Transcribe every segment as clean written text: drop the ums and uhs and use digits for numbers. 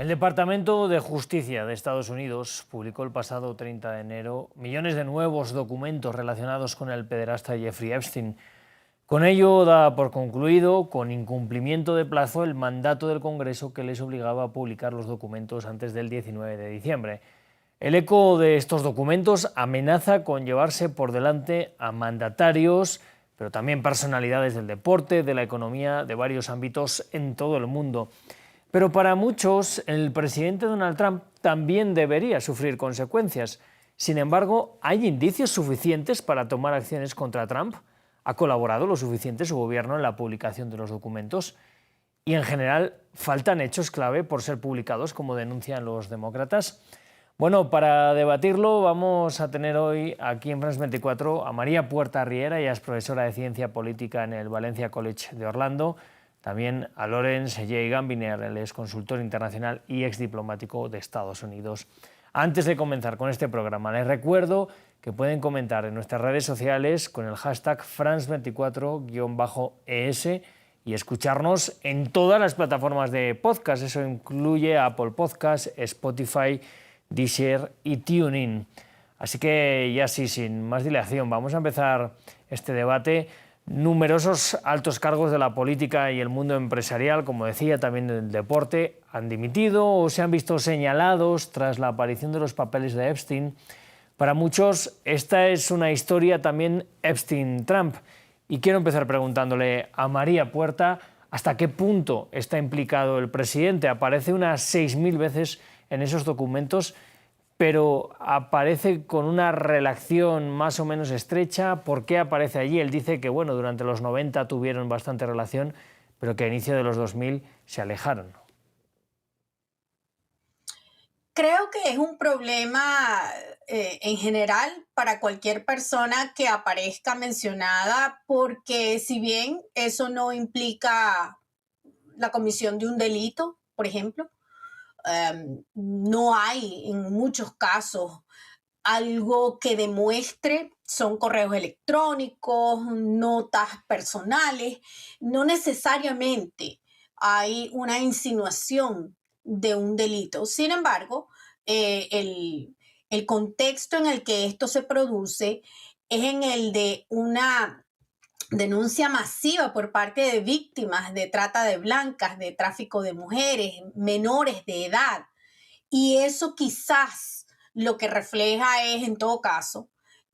El Departamento de Justicia de Estados Unidos publicó el pasado 30 de enero millones de nuevos documentos relacionados con el pederasta Jeffrey Epstein. Con ello da por concluido, con incumplimiento de plazo, el mandato del Congreso que les obligaba a publicar los documentos antes del 19 de diciembre. El eco de estos documentos amenaza con llevarse por delante a mandatarios, pero también personalidades del deporte, de la economía, de varios ámbitos en todo el mundo. Pero para muchos, el presidente Donald Trump también debería sufrir consecuencias. Sin embargo, ¿hay indicios suficientes para tomar acciones contra Trump? ¿Ha colaborado lo suficiente su gobierno en la publicación de los documentos? Y en general, ¿faltan hechos clave por ser publicados, como denuncian los demócratas? Bueno, para debatirlo vamos a tener hoy aquí en France 24 a María Puerta Riera, ella es profesora de Ciencia Política en el Valencia College de Orlando. También a Lawrence J. Gambiner, él es consultor internacional y exdiplomático de Estados Unidos. Antes de comenzar con este programa, les recuerdo que pueden comentar en nuestras redes sociales con el hashtag France24-ES y escucharnos en todas las plataformas de podcast. Eso incluye Apple Podcasts, Spotify, Deezer y TuneIn. Así que ya sí, sin más dilación, vamos a empezar este debate. Numerosos altos cargos de la política y el mundo empresarial, como decía, también del deporte, han dimitido o se han visto señalados tras la aparición de los papeles de Epstein. Para muchos, esta es una historia también Epstein-Trump. Y quiero empezar preguntándole a María Puerta hasta qué punto está implicado el presidente. Aparece unas 6.000 veces en esos documentos, pero aparece con una relación más o menos estrecha. ¿Por qué aparece allí? Él dice que bueno, durante los 90 tuvieron bastante relación, pero que a inicio de los 2000 se alejaron. Creo que es un problema en general para cualquier persona que aparezca mencionada, porque si bien eso no implica la comisión de un delito, por ejemplo, no hay en muchos casos algo que demuestre, son correos electrónicos, notas personales, no necesariamente hay una insinuación de un delito. Sin embargo, el contexto en el que esto se produce es en el de una denuncia masiva por parte de víctimas de trata de blancas, de tráfico de mujeres, menores de edad. Y eso quizás lo que refleja es, en todo caso,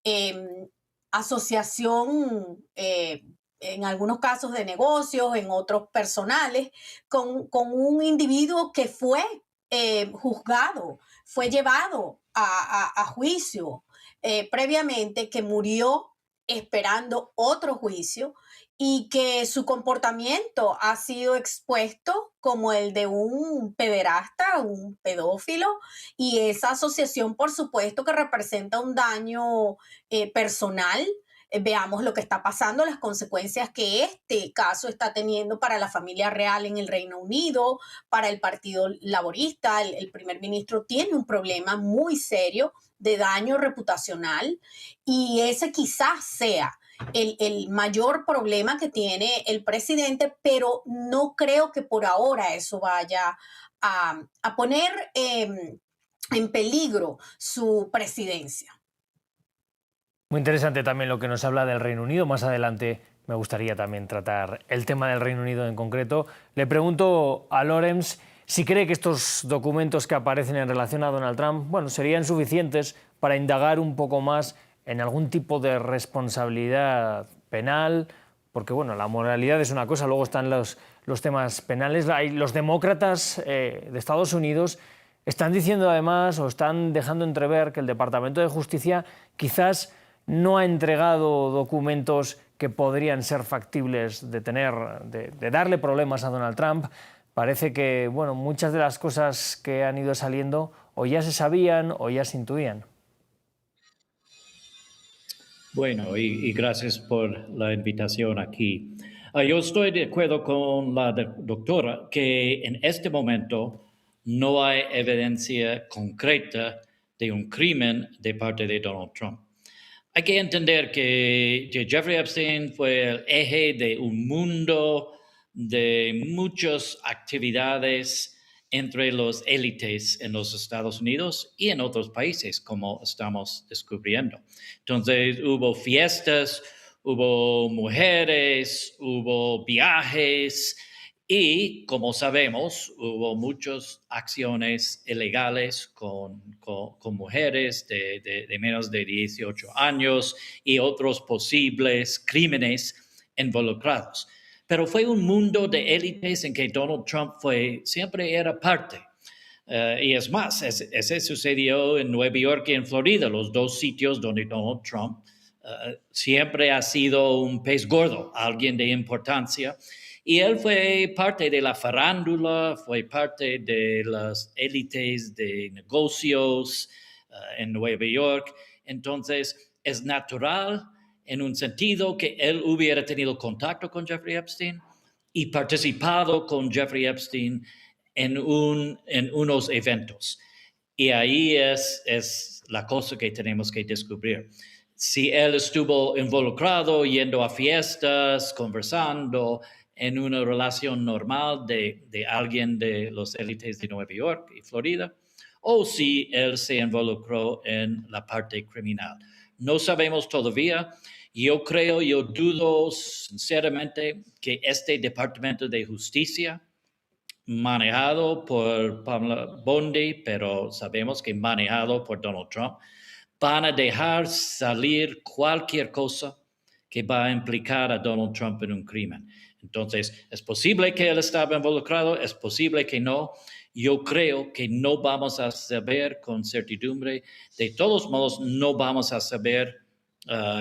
eh, asociación, en algunos casos de negocios, en otros personales, con un individuo que fue juzgado, fue llevado a juicio previamente, que murió esperando otro juicio y que su comportamiento ha sido expuesto como el de un pederasta, un pedófilo, y esa asociación, por supuesto, que representa un daño personal. Veamos lo que está pasando, las consecuencias que este caso está teniendo para la familia real en el Reino Unido, para el Partido Laborista. El primer ministro tiene un problema muy serio de daño reputacional, y ese quizás sea el mayor problema que tiene el presidente, pero no creo que por ahora eso vaya a poner en peligro su presidencia. Muy interesante también lo que nos habla del Reino Unido. Más adelante me gustaría también tratar el tema del Reino Unido en concreto. Le pregunto a Lawrence si cree que estos documentos que aparecen en relación a Donald Trump, bueno, serían suficientes para indagar un poco más en algún tipo de responsabilidad penal, porque bueno, la moralidad es una cosa, luego están los temas penales. Los demócratas de Estados Unidos están diciendo además, o están dejando entrever, que el Departamento de Justicia quizás no ha entregado documentos que podrían ser factibles de darle problemas a Donald Trump. Parece que bueno, muchas de las cosas que han ido saliendo o ya se sabían o ya se intuían. Bueno, y gracias por la invitación aquí. Yo estoy de acuerdo con la doctora que en este momento no hay evidencia concreta de un crimen de parte de Donald Trump. Hay que entender que Jeffrey Epstein fue el eje de un mundo de muchas actividades entre los élites en los Estados Unidos y en otros países, como estamos descubriendo. Entonces, hubo fiestas, hubo mujeres, hubo viajes y, como sabemos, hubo muchas acciones ilegales con mujeres de menos de 18 años y otros posibles crímenes involucrados. Pero fue un mundo de élites en que Donald Trump siempre era parte. Y es más, ese sucedió en Nueva York y en Florida, los dos sitios donde Donald Trump siempre ha sido un pez gordo, alguien de importancia. Y él fue parte de la farándula, fue parte de las élites de negocios en Nueva York. Entonces, es natural en un sentido que él hubiera tenido contacto con Jeffrey Epstein y participado con Jeffrey Epstein en unos eventos. Y ahí es la cosa que tenemos que descubrir. Si él estuvo involucrado, yendo a fiestas, conversando en una relación normal de alguien de los élites de Nueva York y Florida, o si él se involucró en la parte criminal. No sabemos todavía. Yo dudo sinceramente que este Departamento de Justicia, manejado por Pamela Bondi, pero sabemos que manejado por Donald Trump, van a dejar salir cualquier cosa que va a implicar a Donald Trump en un crimen. Entonces, es posible que él estaba involucrado, es posible que no. Yo creo que no vamos a saber con certidumbre. De todos modos, no vamos a saber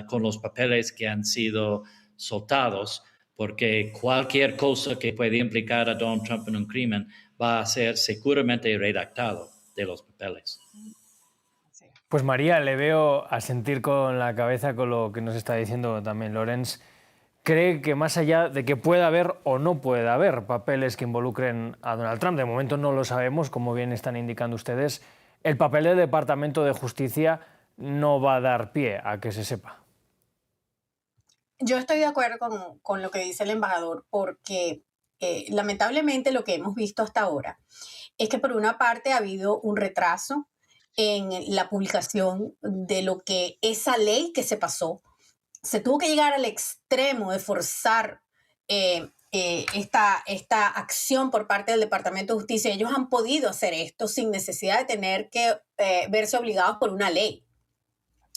con los papeles que han sido soltados, porque cualquier cosa que pueda implicar a Donald Trump en un crimen va a ser seguramente redactado de los papeles. Pues María, le veo asentir con la cabeza con lo que nos está diciendo también Lorenz. ¿Cree que más allá de que pueda haber o no pueda haber papeles que involucren a Donald Trump, de momento no lo sabemos, como bien están indicando ustedes, el papel del Departamento de Justicia no va a dar pie a que se sepa? Yo estoy de acuerdo con lo que dice el embajador, porque lamentablemente lo que hemos visto hasta ahora es que por una parte ha habido un retraso en la publicación de lo que esa ley que se pasó. Se tuvo que llegar al extremo de forzar esta acción por parte del Departamento de Justicia. Ellos han podido hacer esto sin necesidad de tener que verse obligados por una ley.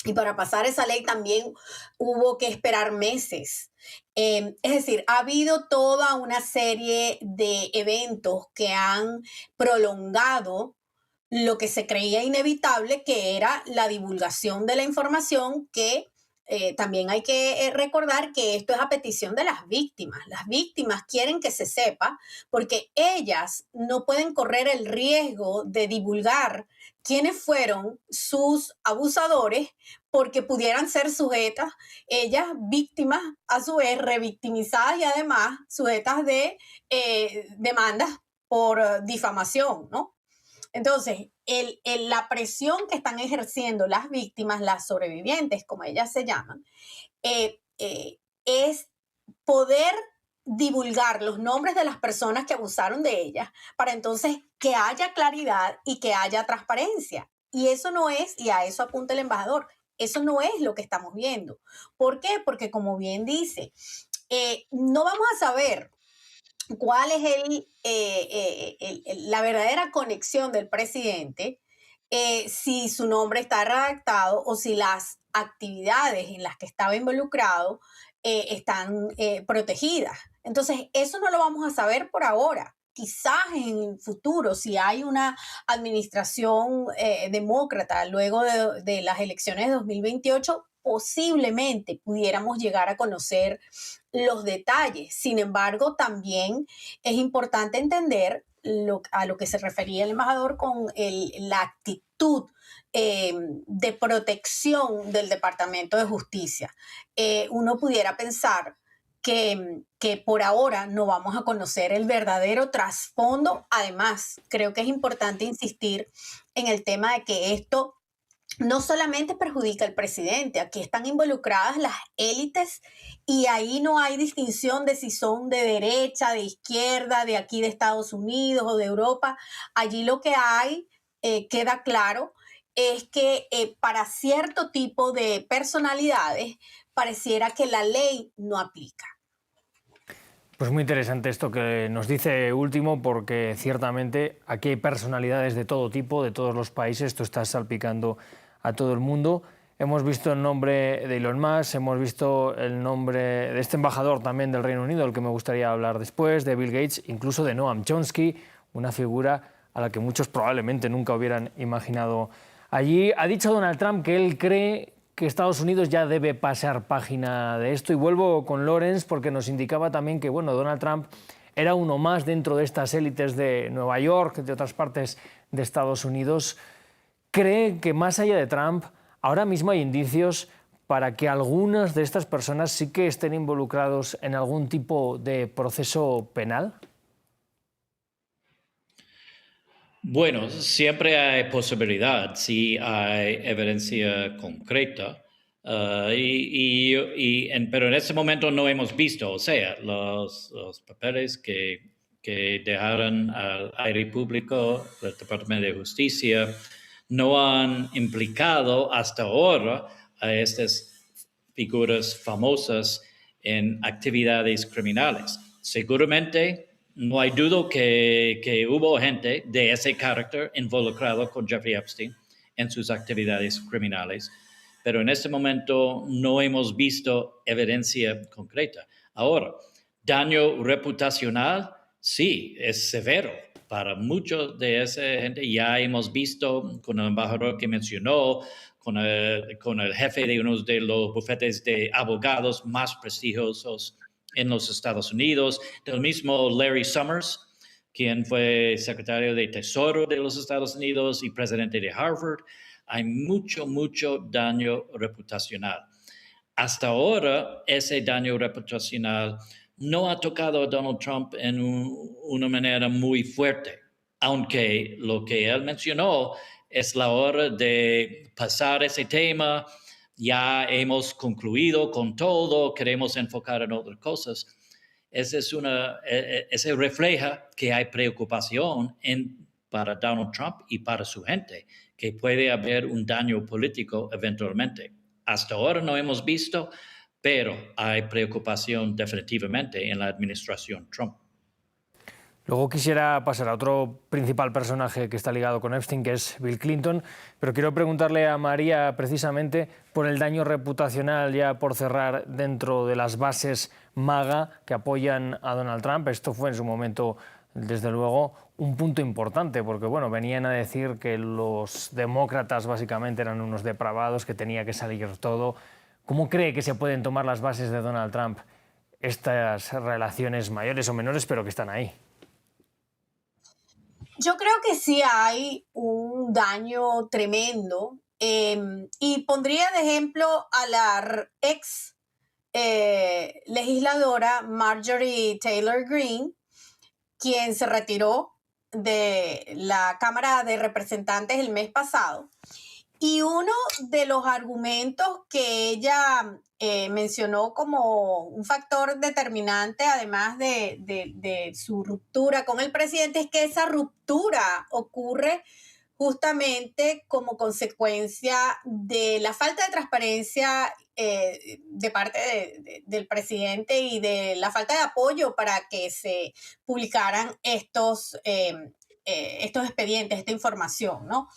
Y para pasar esa ley también hubo que esperar meses. Es decir, ha habido toda una serie de eventos que han prolongado lo que se creía inevitable, que era la divulgación de la información, que también hay que recordar que esto es a petición de las víctimas. Las víctimas quieren que se sepa porque ellas no pueden correr el riesgo de divulgar quiénes fueron sus abusadores, porque pudieran ser sujetas, ellas víctimas, a su vez revictimizadas y además sujetas de demandas por difamación, ¿no? Entonces, la presión que están ejerciendo las víctimas, las sobrevivientes, como ellas se llaman, es poder divulgar los nombres de las personas que abusaron de ellas para entonces que haya claridad y que haya transparencia. Y eso no es, y a eso apunta el embajador, eso no es lo que estamos viendo. ¿Por qué? Porque como bien dice, no vamos a saber cuál es la verdadera conexión del presidente, si su nombre está redactado o si las actividades en las que estaba involucrado están protegidas. Entonces, eso no lo vamos a saber por ahora. Quizás en el futuro, si hay una administración demócrata luego de las elecciones de 2028, posiblemente pudiéramos llegar a conocer los detalles. Sin embargo, también es importante entender a lo que se refería el embajador con la actitud de protección del Departamento de Justicia. Uno pudiera pensar que por ahora no vamos a conocer el verdadero trasfondo. Además, creo que es importante insistir en el tema de que esto no solamente perjudica al presidente, aquí están involucradas las élites y ahí no hay distinción de si son de derecha, de izquierda, de aquí de Estados Unidos o de Europa. Allí lo que hay, queda claro, es que para cierto tipo de personalidades pareciera que la ley no aplica. Pues muy interesante esto que nos dice último, porque ciertamente aquí hay personalidades de todo tipo, de todos los países, esto está salpicando a todo el mundo. Hemos visto el nombre de Elon Musk, hemos visto el nombre de este embajador también del Reino Unido, del que me gustaría hablar después, de Bill Gates, incluso de Noam Chomsky, una figura a la que muchos probablemente nunca hubieran imaginado allí. Ha dicho Donald Trump que él cree que Estados Unidos ya debe pasar página de esto. Y vuelvo con Lawrence porque nos indicaba también que bueno, Donald Trump era uno más dentro de estas élites de Nueva York, de otras partes de Estados Unidos. ¿Cree que más allá de Trump, ahora mismo hay indicios para que algunas de estas personas sí que estén involucrados en algún tipo de proceso penal? Bueno, siempre hay posibilidad si hay evidencia concreta, pero en este momento no hemos visto, o sea, los papeles que dejaron al aire público el Departamento de Justicia no han implicado hasta ahora a estas figuras famosas en actividades criminales. Seguramente no hay duda que hubo gente de ese carácter involucrado con Jeffrey Epstein en sus actividades criminales, pero en este momento no hemos visto evidencia concreta. Ahora, daño reputacional, sí, es severo. Para muchos de esa gente ya hemos visto con el embajador que mencionó, con el jefe de uno de los bufetes de abogados más prestigiosos en los Estados Unidos, del mismo Larry Summers, quien fue secretario de Tesoro de los Estados Unidos y presidente de Harvard. Hay mucho daño reputacional. Hasta ahora, ese daño reputacional no ha tocado a Donald Trump en una manera muy fuerte, aunque lo que él mencionó es la hora de pasar ese tema. Ya hemos concluido con todo, queremos enfocar en otras cosas. Ese refleja que hay preocupación para Donald Trump y para su gente, que puede haber un daño político eventualmente. Hasta ahora no hemos visto, pero hay preocupación definitivamente en la administración Trump. Luego quisiera pasar a otro principal personaje que está ligado con Epstein, que es Bill Clinton, pero quiero preguntarle a María precisamente por el daño reputacional, ya por cerrar, dentro de las bases MAGA que apoyan a Donald Trump. Esto fue en su momento, desde luego, un punto importante, porque bueno, venían a decir que los demócratas básicamente eran unos depravados, que tenía que salir todo. ¿Cómo cree que se pueden tomar las bases de Donald Trump estas relaciones mayores o menores, pero que están ahí? Yo creo que sí hay un daño tremendo y pondría de ejemplo a la ex legisladora Marjorie Taylor Greene, quien se retiró de la Cámara de Representantes el mes pasado. Y uno de los argumentos que ella mencionó como un factor determinante, además de su ruptura con el presidente, es que esa ruptura ocurre justamente como consecuencia de la falta de transparencia de parte del presidente y de la falta de apoyo para que se publicaran estos expedientes, esta información, ¿no?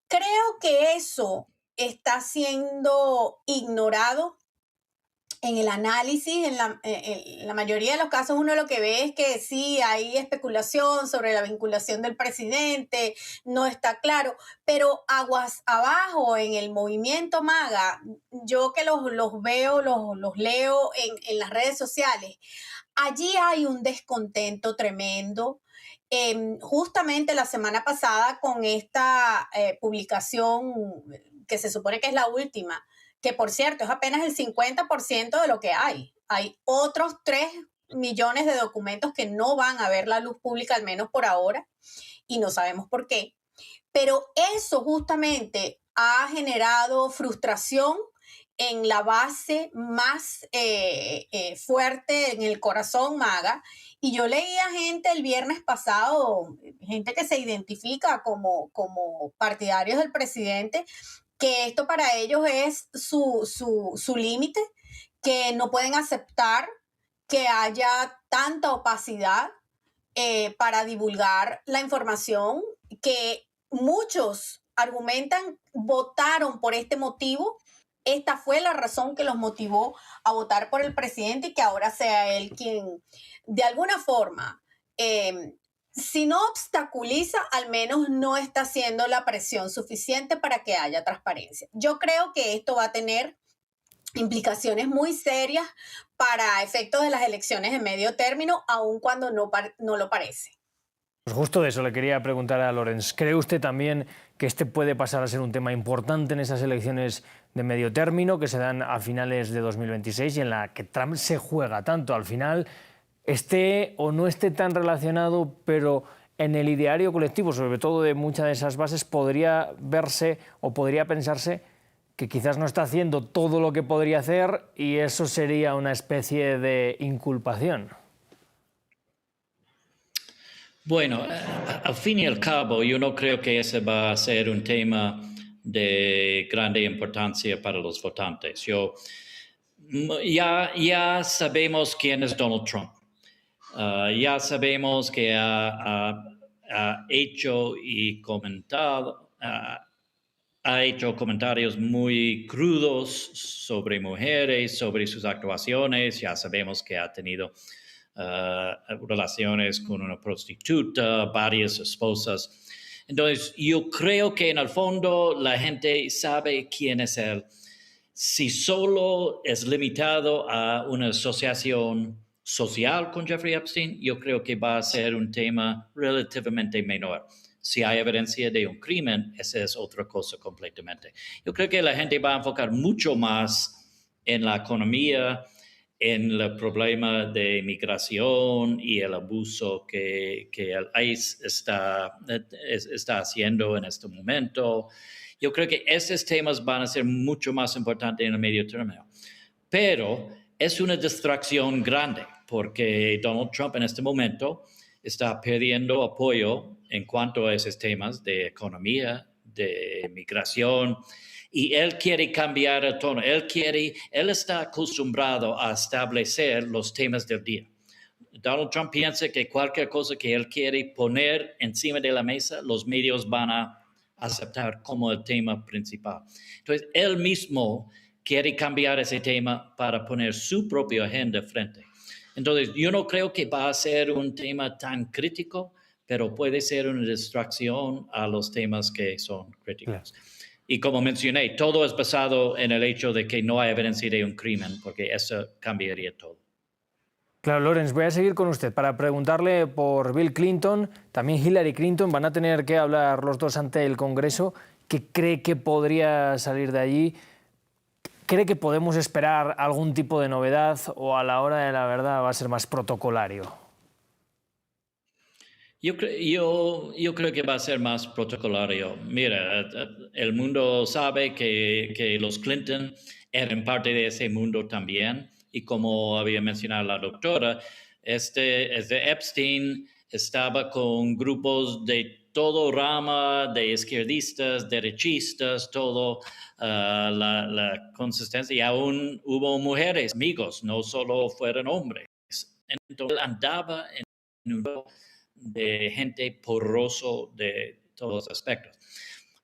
Creo que eso está siendo ignorado en el análisis. En la mayoría de los casos uno lo que ve es que sí hay especulación sobre la vinculación del presidente, no está claro, pero aguas abajo en el movimiento MAGA, yo que los veo, los leo en las redes sociales, allí hay un descontento tremendo. Justamente la semana pasada con esta publicación que se supone que es la última, que por cierto es apenas el 50% de lo que hay. Hay otros 3 millones de documentos que no van a ver la luz pública, al menos por ahora, y no sabemos por qué. Pero eso justamente ha generado frustración en la base más fuerte, en el corazón MAGA. Y yo leía gente el viernes pasado, gente que se identifica como partidarios del presidente, que esto para ellos es su límite, que no pueden aceptar que haya tanta opacidad para divulgar la información, que muchos argumentan votaron por este motivo. Esta fue la razón que los motivó a votar por el presidente y que ahora sea él quien, de alguna forma, si no obstaculiza, al menos no está haciendo la presión suficiente para que haya transparencia. Yo creo que esto va a tener implicaciones muy serias para efectos de las elecciones de medio término, aun cuando no lo parece. Pues justo de eso le quería preguntar a Lorenz. ¿Cree usted también que este puede pasar a ser un tema importante en esas elecciones de medio término que se dan a finales de 2026 y en la que Trump se juega tanto? Al final, esté o no esté tan relacionado, pero en el ideario colectivo, sobre todo de muchas de esas bases, podría verse o podría pensarse que quizás no está haciendo todo lo que podría hacer y eso sería una especie de inculpación. Bueno, al fin y al cabo, yo no creo que ese va a ser un tema de grande importancia para los votantes. Ya sabemos quién es Donald Trump. Ya sabemos que ha hecho y comentado, ha hecho comentarios muy crudos sobre mujeres, sobre sus actuaciones. Ya sabemos que ha tenido relaciones con una prostituta, varias esposas. Entonces, yo creo que en el fondo la gente sabe quién es él. Si solo es limitado a una asociación social con Jeffrey Epstein, yo creo que va a ser un tema relativamente menor. Si hay evidencia de un crimen, esa es otra cosa completamente. Yo creo que la gente va a enfocar mucho más en la economía, en el problema de migración y el abuso que el ICE está haciendo en este momento. Yo creo que esos temas van a ser mucho más importantes en el medio término. Pero es una distracción grande porque Donald Trump en este momento está perdiendo apoyo en cuanto a esos temas de economía, de migración, y él quiere cambiar el tono. Él está acostumbrado a establecer los temas del día. Donald Trump piensa que cualquier cosa que él quiere poner encima de la mesa, los medios van a aceptar como el tema principal. Entonces, él mismo quiere cambiar ese tema para poner su propia agenda frente. Entonces, yo no creo que va a ser un tema tan crítico, pero puede ser una distracción a los temas que son críticos. Claro. Y como mencioné, todo es basado en el hecho de que no hay evidencia de un crimen, porque eso cambiaría todo. Claro, Lorenz, voy a seguir con usted para preguntarle por Bill Clinton. También Hillary Clinton van a tener que hablar los dos ante el Congreso. ¿Qué cree que podría salir de allí? ¿Cree que podemos esperar algún tipo de novedad o a la hora de la verdad va a ser más protocolario? Yo creo que va a ser más protocolario. Mira, el mundo sabe que los Clinton eran parte de ese mundo también. Y como había mencionado la doctora, Epstein estaba con grupos de todo rama, de izquierdistas, derechistas, todo la consistencia. Y aún hubo mujeres, amigos, no solo fueron hombres. Entonces andaba en un grupo de gente poroso de todos los aspectos.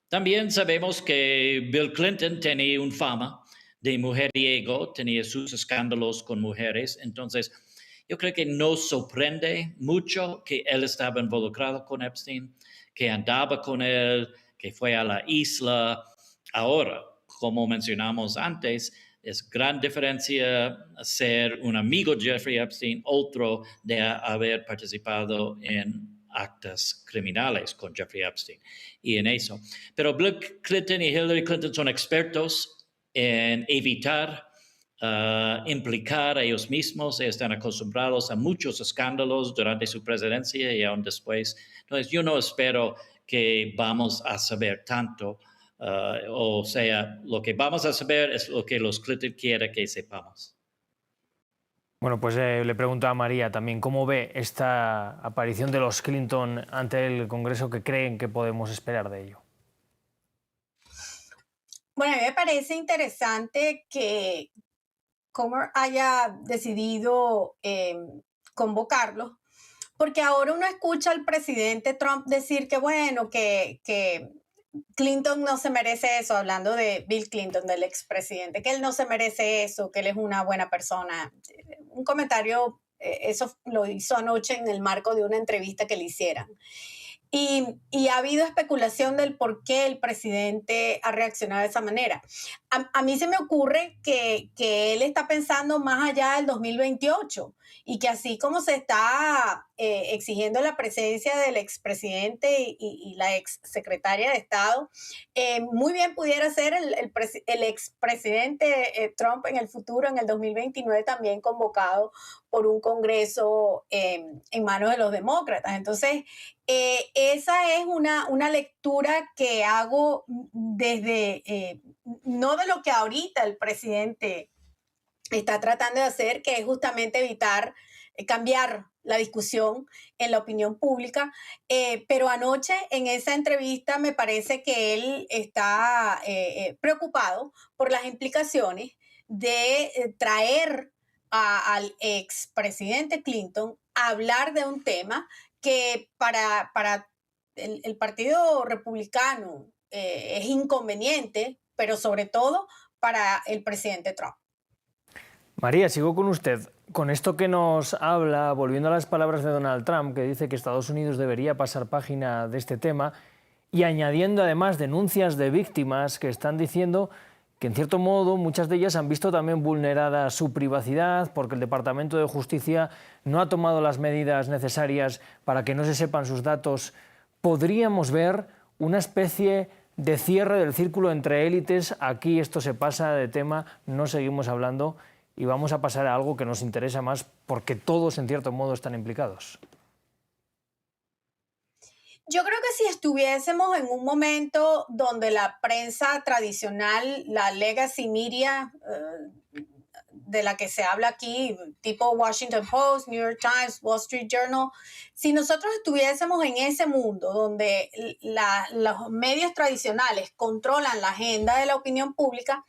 También sabemos que Bill Clinton tenía una fama de mujeriego, tenía sus escándalos con mujeres, entonces yo creo que no sorprende mucho que él estaba involucrado con Epstein, que andaba con él, que fue a la isla. Ahora, como mencionamos antes, es gran diferencia ser un amigo de Jeffrey Epstein, otro de haber participado en actos criminales con Jeffrey Epstein y en eso. Pero Bill Clinton y Hillary Clinton son expertos en evitar implicar a ellos mismos. Están acostumbrados a muchos escándalos durante su presidencia y aún después. Entonces, yo no espero que vamos a saber tanto. O sea, lo que vamos a saber es lo que los Clinton quieren que sepamos. Bueno, pues le pregunto a María también, ¿cómo ve esta aparición de los Clinton ante el Congreso? ¿Qué creen que podemos esperar de ello? Bueno, a mí me parece interesante que Comer haya decidido convocarlos, porque ahora uno escucha al presidente Trump decir que, bueno, que Clinton no se merece eso, hablando de Bill Clinton, del expresidente, que él no se merece eso, que él es una buena persona. Un comentario, eso lo hizo anoche en el marco de una entrevista que le hicieran. Y ha habido especulación del por qué el presidente ha reaccionado de esa manera. A mí se me ocurre que él está pensando más allá del 2028 y que así como se está exigiendo la presencia del expresidente y la exsecretaria de Estado, muy bien pudiera ser el expresidente Trump en el futuro, en el 2029, también convocado por un Congreso en manos de los demócratas. Entonces, esa es una lectura que hago desde, no de lo que ahorita el presidente está tratando de hacer, que es justamente evitar cambiar la discusión en la opinión pública, pero anoche en esa entrevista me parece que él está preocupado por las implicaciones de traer al expresidente Clinton a hablar de un tema que para el Partido Republicano es inconveniente, pero sobre todo para el presidente Trump. María, sigo con usted. Con esto que nos habla, volviendo a las palabras de Donald Trump, que dice que Estados Unidos debería pasar página de este tema, y añadiendo además denuncias de víctimas que están diciendo que en cierto modo muchas de ellas han visto también vulnerada su privacidad porque el Departamento de Justicia no ha tomado las medidas necesarias para que no se sepan sus datos. ¿Podríamos ver una especie de cierre del círculo entre élites? Aquí esto se pasa de tema, no seguimos hablando y vamos a pasar a algo que nos interesa más porque todos en cierto modo están implicados. Yo creo que si estuviésemos en un momento donde la prensa tradicional, la legacy media, de la que se habla aquí, tipo Washington Post, New York Times, Wall Street Journal, si nosotros estuviésemos en ese mundo donde los medios tradicionales controlan la agenda de la opinión pública,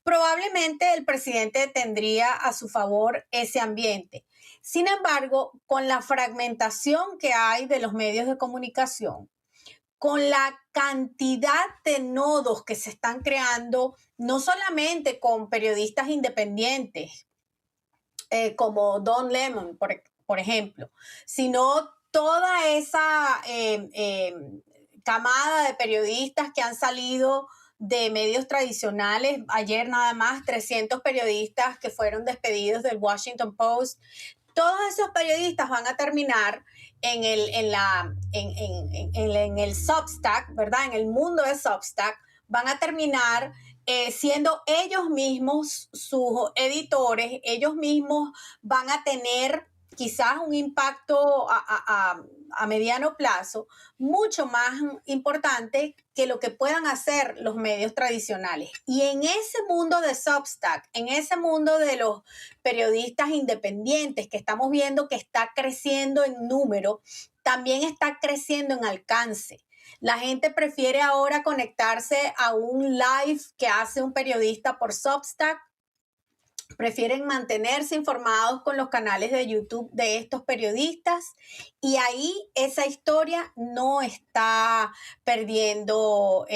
probablemente el presidente tendría a su favor ese ambiente. Sin embargo, con la fragmentación que hay de los medios de comunicación, con la cantidad de nodos que se están creando, no solamente con periodistas independientes, como Don Lemon, por ejemplo, sino toda esa camada de periodistas que han salido de medios tradicionales. Ayer nada más 300 periodistas que fueron despedidos del Washington Post. Todos esos periodistas van a terminar en el Substack, ¿verdad? En el mundo de Substack, van a terminar siendo ellos mismos sus editores, ellos mismos van a tener quizás un impacto a mediano plazo mucho más importante que lo que puedan hacer los medios tradicionales. Y en ese mundo de Substack, en ese mundo de los periodistas independientes que estamos viendo que está creciendo en número, también está creciendo en alcance. La gente prefiere ahora conectarse a un live que hace un periodista por Substack. Prefieren mantenerse informados con los canales de YouTube de estos periodistas y ahí esa historia no está perdiendo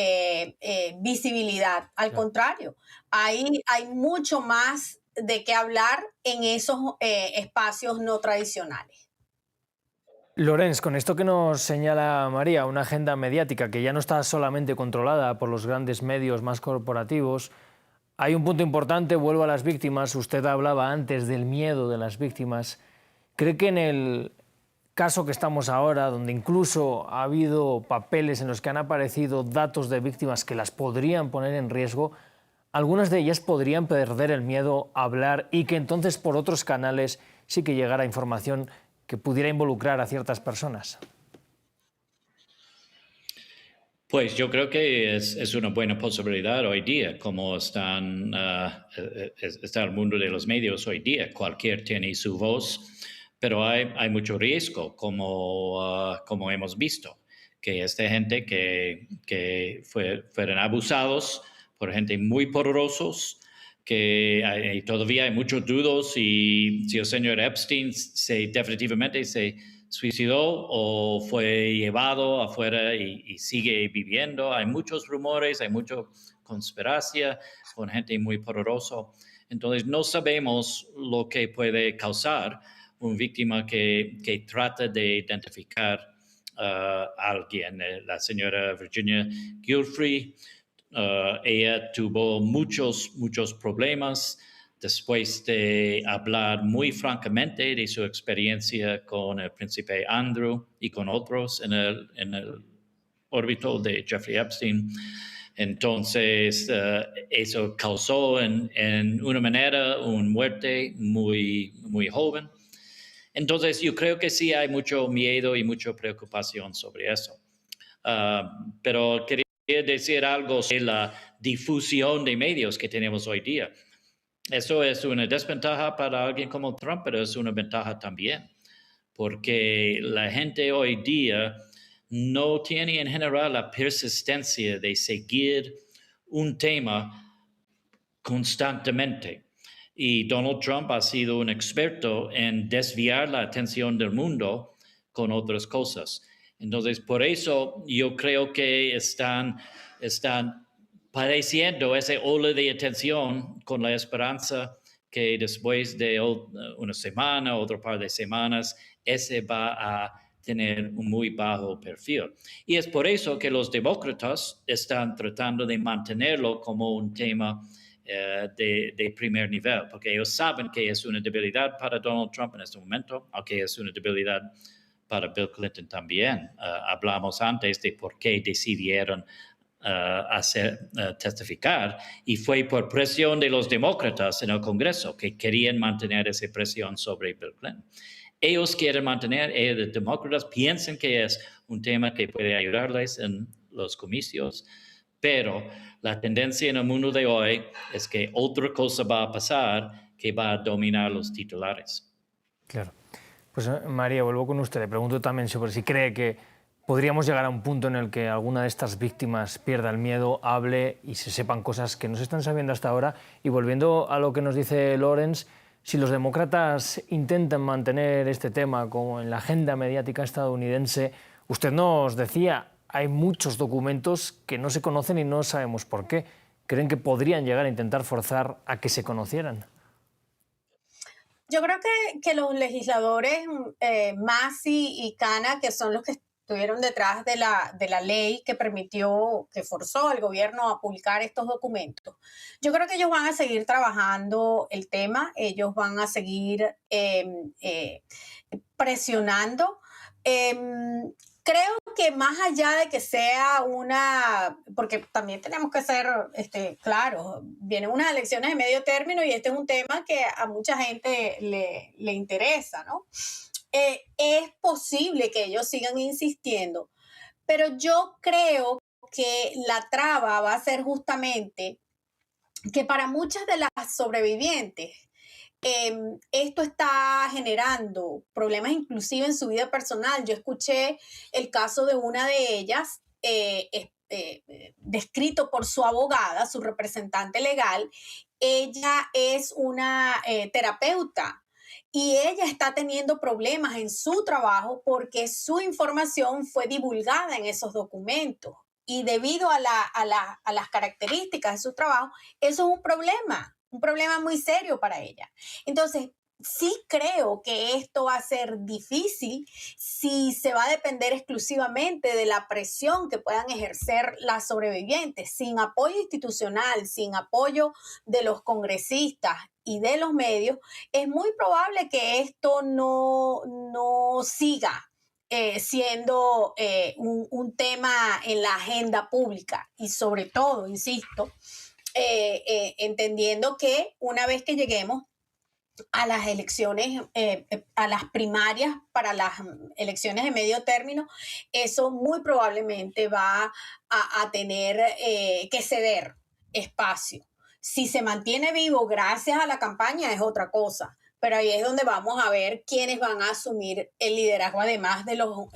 visibilidad. Al contrario, hay mucho más de qué hablar en esos espacios no tradicionales. Lorenz, con esto que nos señala María, una agenda mediática que ya no está solamente controlada por los grandes medios más corporativos, hay un punto importante, vuelvo a las víctimas. Usted hablaba antes del miedo de las víctimas. ¿Cree que en el caso que estamos ahora, donde incluso ha habido papeles en los que han aparecido datos de víctimas que las podrían poner en riesgo, algunas de ellas podrían perder el miedo a hablar y que entonces por otros canales sí que llegara información que pudiera involucrar a ciertas personas? Pues yo creo que es una buena posibilidad hoy día, como está el mundo de los medios hoy día. Cualquier tiene su voz, pero hay mucho riesgo, como hemos visto, que esta gente que fueron abusados por gente muy poderosos, que todavía hay muchos dudos si el señor Epstein definitivamente se suicidó o fue llevado afuera y sigue viviendo. Hay muchos rumores, hay mucha conspiración con gente muy poderosa. Entonces no sabemos lo que puede causar una víctima que trata de identificar a alguien. La señora Virginia Giuffre, ella tuvo muchos problemas después de hablar muy francamente de su experiencia con el príncipe Andrew y con otros en el órbito de Jeffrey Epstein. Entonces, eso causó en una manera una muerte muy joven. Entonces, yo creo que sí hay mucho miedo y mucha preocupación sobre eso. Pero quería decir algo sobre la difusión de medios que tenemos hoy día. Eso es una desventaja para alguien como Trump, pero es una ventaja también, porque la gente hoy día no tiene en general la persistencia de seguir un tema constantemente. Y Donald Trump ha sido un experto en desviar la atención del mundo con otras cosas. Entonces, por eso yo creo que están padeciendo ese ola de atención con la esperanza que después de una semana, otro par de semanas, ese va a tener un muy bajo perfil. Y es por eso que los demócratas están tratando de mantenerlo como un tema de primer nivel, porque ellos saben que es una debilidad para Donald Trump en este momento, aunque es una debilidad para Bill Clinton también. Hablamos antes de por qué decidieron testificar, y fue por presión de los demócratas en el Congreso que querían mantener esa presión sobre Bill Clinton. Ellos quieren mantener, los demócratas piensan que es un tema que puede ayudarles en los comicios, pero la tendencia en el mundo de hoy es que otra cosa va a pasar que va a dominar los titulares. Claro. Pues María, vuelvo con usted. Le pregunto también sobre si cree que podríamos llegar a un punto en el que alguna de estas víctimas pierda el miedo, hable y se sepan cosas que no se están sabiendo hasta ahora. Y volviendo a lo que nos dice Lawrence, si los demócratas intentan mantener este tema como en la agenda mediática estadounidense, usted nos decía, hay muchos documentos que no se conocen y no sabemos por qué. ¿Creen que podrían llegar a intentar forzar a que se conocieran? Yo creo que los legisladores Massey y Cana, que son los que estuvieron detrás de la ley que permitió, que forzó al gobierno a publicar estos documentos, yo creo que ellos van a seguir trabajando el tema, ellos van a seguir presionando. Creo que más allá de que sea porque también tenemos que ser claros, vienen unas elecciones de medio término y este es un tema que a mucha gente le interesa, ¿no? Es posible que ellos sigan insistiendo, pero yo creo que la traba va a ser justamente que para muchas de las sobrevivientes, esto está generando problemas inclusive en su vida personal. Yo escuché el caso de una de ellas, descrito por su abogada, su representante legal. Ella es una terapeuta y ella está teniendo problemas en su trabajo porque su información fue divulgada en esos documentos. Y debido a las características de su trabajo, eso es un problema muy serio para ella. Entonces, sí creo que esto va a ser difícil si se va a depender exclusivamente de la presión que puedan ejercer las sobrevivientes. Sin apoyo institucional, sin apoyo de los congresistas y de los medios, es muy probable que esto no siga siendo un tema en la agenda pública y sobre todo, insisto, entendiendo que una vez que lleguemos a las elecciones, a las primarias para las elecciones de medio término, eso muy probablemente va a tener que ceder espacio. Si se mantiene vivo gracias a la campaña es otra cosa, pero ahí es donde vamos a ver quiénes van a asumir el liderazgo, además de los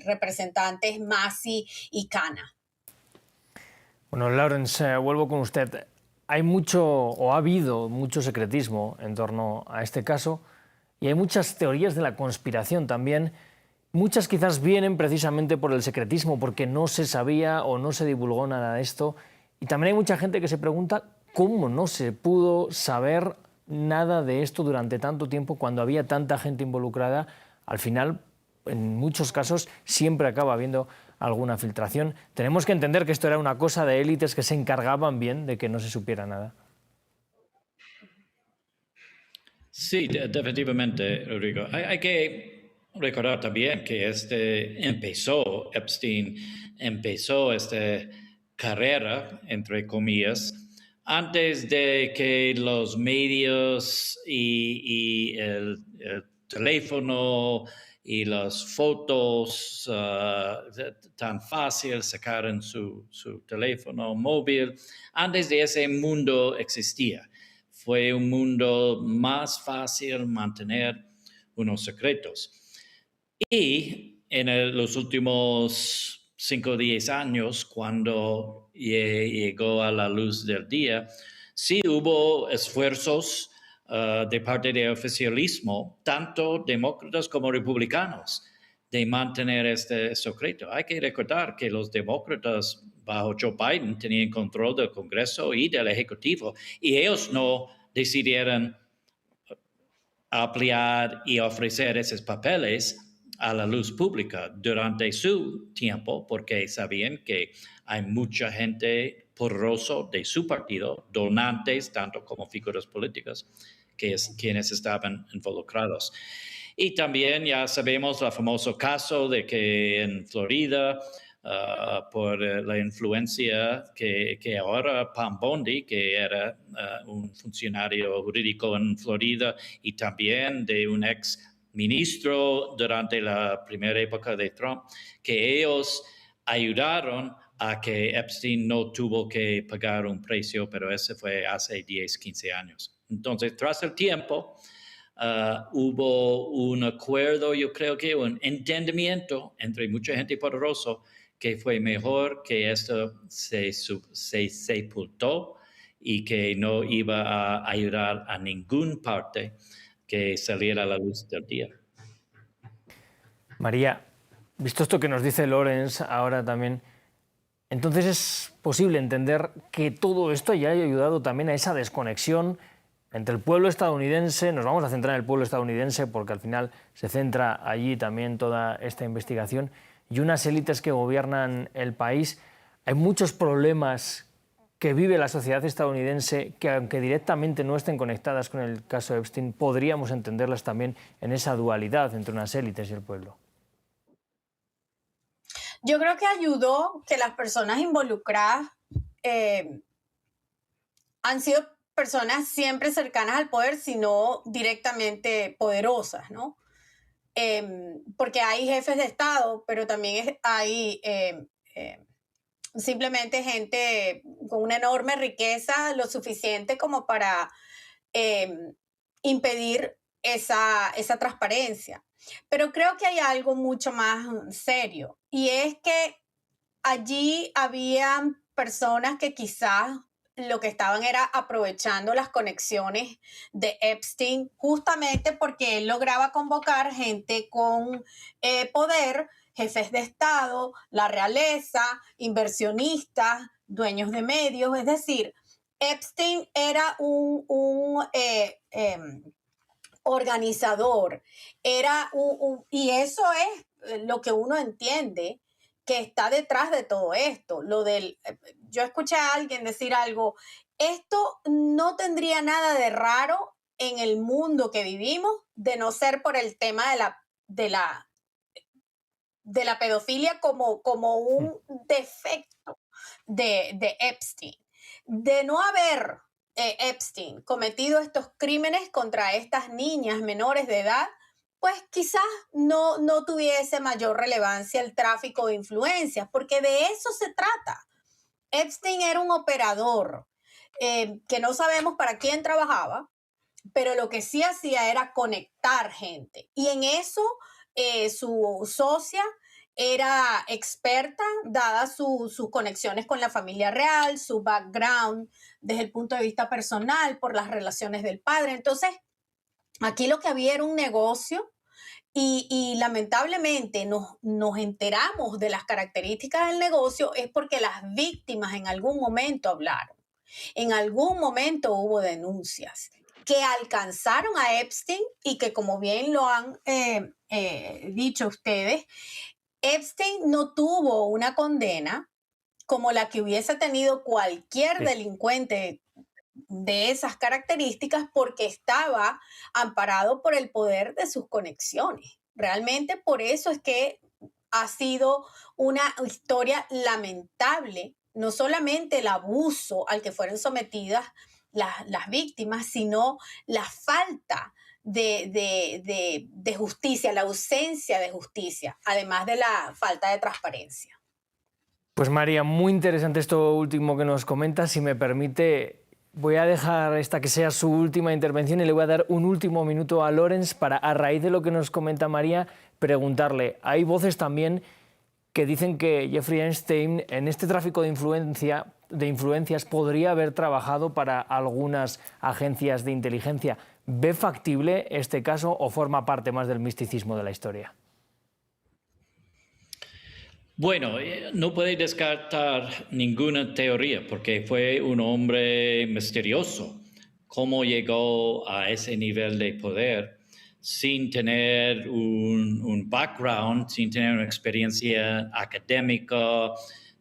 representantes Masi y Cana. Bueno, Lawrence, vuelvo con usted. Hay mucho, o ha habido mucho secretismo en torno a este caso y hay muchas teorías de la conspiración también. Muchas quizás vienen precisamente por el secretismo, porque no se sabía o no se divulgó nada de esto. Y también hay mucha gente que se pregunta cómo no se pudo saber nada de esto durante tanto tiempo cuando había tanta gente involucrada. Al final, en muchos casos, siempre acaba habiendo alguna filtración. Tenemos que entender que esto era una cosa de élites que se encargaban bien de que no se supiera nada. Sí, definitivamente, Rodrigo. Hay que recordar también que Epstein empezó esta carrera, entre comillas, antes de que los medios y el teléfono y las fotos tan fácil sacaran su teléfono móvil, antes de ese mundo existía. Fue un mundo más fácil mantener unos secretos. Y en los últimos 5 o 10 años, cuando llegó a la luz del día, sí hubo esfuerzos de parte del oficialismo, tanto demócratas como republicanos, de mantener este secreto. Hay que recordar que los demócratas bajo Joe Biden tenían control del Congreso y del Ejecutivo, y ellos no decidieron ampliar y ofrecer esos papeles a la luz pública durante su tiempo, porque sabían que hay mucha gente poderosa de su partido, donantes, tanto como figuras políticas, quienes estaban involucrados. Y también ya sabemos el famoso caso de que en Florida, por la influencia que ahora Pam Bondi, que era un funcionario jurídico en Florida y también de un ex ministro durante la primera época de Trump, que ellos ayudaron a que Epstein no tuvo que pagar un precio, pero ese fue hace 10, 15 años. Entonces, tras el tiempo, hubo un acuerdo, yo creo que un entendimiento entre mucha gente poderosa que fue mejor que esto se sepultó y que no iba a ayudar a ninguna parte que saliera a la luz del día. María, visto esto que nos dice Lawrence ahora también, entonces es posible entender que todo esto ya haya ayudado también a esa desconexión entre el pueblo estadounidense. Nos vamos a centrar en el pueblo estadounidense porque al final se centra allí también toda esta investigación, y unas élites que gobiernan el país. Hay muchos problemas que vive la sociedad estadounidense que, aunque directamente no estén conectadas con el caso Epstein, podríamos entenderlas también en esa dualidad entre unas élites y el pueblo. Yo creo que ayudó que las personas involucradas han sido personas siempre cercanas al poder, sino directamente poderosas, ¿no? Porque hay jefes de Estado, pero también hay simplemente gente con una enorme riqueza, lo suficiente como para impedir esa transparencia. Pero creo que hay algo mucho más serio, y es que allí había personas que quizás lo que estaban era aprovechando las conexiones de Epstein, justamente porque él lograba convocar gente con poder, jefes de Estado, la realeza, inversionistas, dueños de medios. Es decir, Epstein era un organizador, y eso es lo que uno entiende que está detrás de todo esto. Yo escuché a alguien decir algo: esto no tendría nada de raro en el mundo que vivimos, de no ser por el tema de la pedofilia como un defecto de Epstein. De no haber Epstein cometido estos crímenes contra estas niñas menores de edad, pues quizás no tuviese mayor relevancia el tráfico de influencias, porque de eso se trata. Epstein era un operador que no sabemos para quién trabajaba, pero lo que sí hacía era conectar gente. Y en eso su socia era experta, dadas sus conexiones con la familia real, su background desde el punto de vista personal, por las relaciones del padre. Entonces, aquí lo que había era un negocio y lamentablemente nos enteramos de las características del negocio es porque las víctimas en algún momento hablaron. En algún momento hubo denuncias que alcanzaron a Epstein y que, como bien lo han dicho ustedes, Epstein no tuvo una condena como la que hubiese tenido cualquier delincuente de esas características porque estaba amparado por el poder de sus conexiones. Realmente por eso es que ha sido una historia lamentable, no solamente el abuso al que fueron sometidas las víctimas, sino la falta de justicia, la ausencia de justicia, además de la falta de transparencia. Pues María, muy interesante esto último que nos comentas. Si me permite, voy a dejar esta que sea su última intervención y le voy a dar un último minuto a Lorenz para, a raíz de lo que nos comenta María, preguntarle. Hay voces también que dicen que Jeffrey Epstein en este tráfico de influencias podría haber trabajado para algunas agencias de inteligencia. ¿Ve factible este caso o forma parte más del misticismo de la historia? Bueno, no puede descartar ninguna teoría porque fue un hombre misterioso. ¿Cómo llegó a ese nivel de poder sin tener un background, sin tener una experiencia académica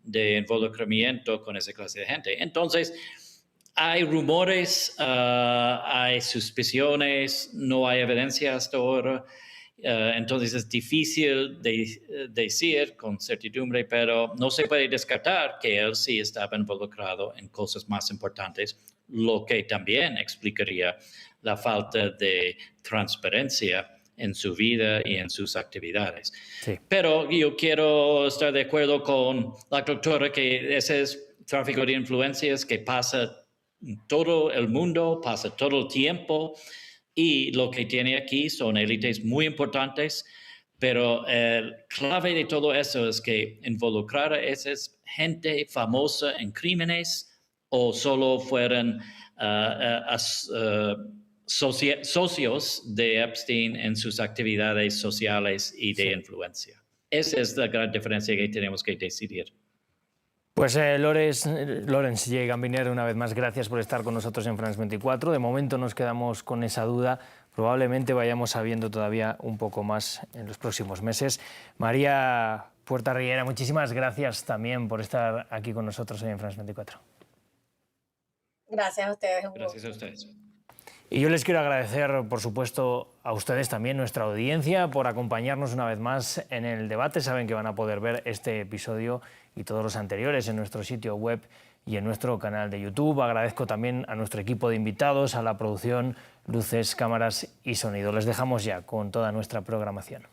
de involucramiento con esa clase de gente? Entonces, hay rumores, hay suspiciones, no hay evidencia hasta ahora. Entonces es difícil de decir con certidumbre, pero no se puede descartar que él sí estaba involucrado en cosas más importantes, lo que también explicaría la falta de transparencia en su vida y en sus actividades. Sí. Pero yo quiero estar de acuerdo con la doctora que ese es tráfico de influencias que pasa en todo el mundo, pasa todo el tiempo. Y lo que tiene aquí son élites muy importantes, pero el clave de todo eso es que involucrar a esa gente famosa en crímenes o solo fueran socios de Epstein en sus actividades sociales y de influencia. Esa es la gran diferencia que tenemos que decidir. Pues Lorenz J. Gambinier, una vez más, gracias por estar con nosotros en France 24. De momento nos quedamos con esa duda. Probablemente vayamos sabiendo todavía un poco más en los próximos meses. María Puerta-Riera, muchísimas gracias también por estar aquí con nosotros hoy en France 24. Gracias a ustedes. Gracias a ustedes. Y yo les quiero agradecer, por supuesto, a ustedes también, nuestra audiencia, por acompañarnos una vez más en el debate. Saben que van a poder ver este episodio y todos los anteriores en nuestro sitio web y en nuestro canal de YouTube. Agradezco también a nuestro equipo de invitados, a la producción, luces, cámaras y sonido. Les dejamos ya con toda nuestra programación.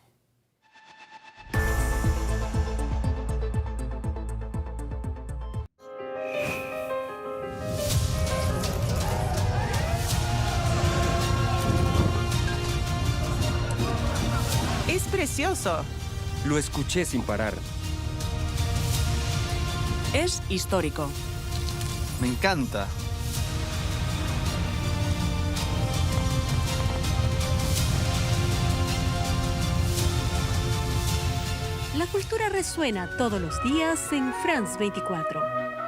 Es precioso. Lo escuché sin parar. Es histórico. Me encanta. La cultura resuena todos los días en France 24.